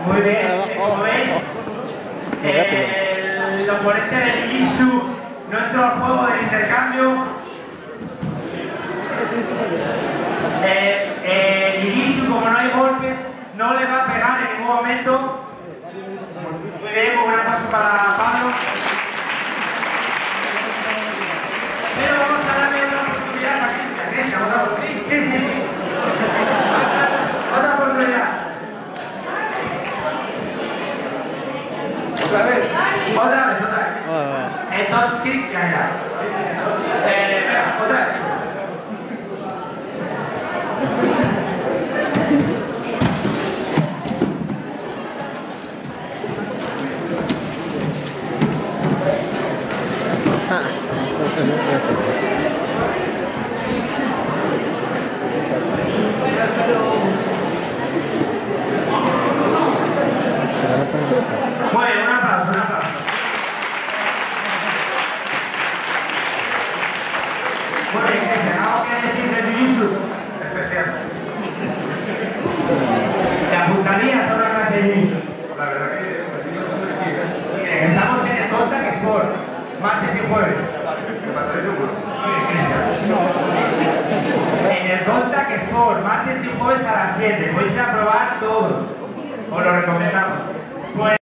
Muy bien, como veis, el oponente del Jiu-Jitsu no entró al juego del intercambio. El Jiu-Jitsu, como no hay golpes, no le va a pegar en ningún momento. Muy bien, muy buen paso para Pablo. Pero vamos a darle una oportunidad a Cristian. Sí. Otra oportunidad. Otra vez. Entonces, Cristian ya. Venga, otra vez, chicos. Bueno, un aplauso. Muy bien, ¿algo que decir del Jiu-Jitsu? ¿Te apuntarías a una clase de Jiu-Jitsu? La verdad que Miren, estamos en el Contact Sport, martes y jueves. me pasaré seguro. Muy bien, Cristian. En el Contact Sport, martes y jueves a las 7. Podéis ir a probar todos. Os lo recomendamos.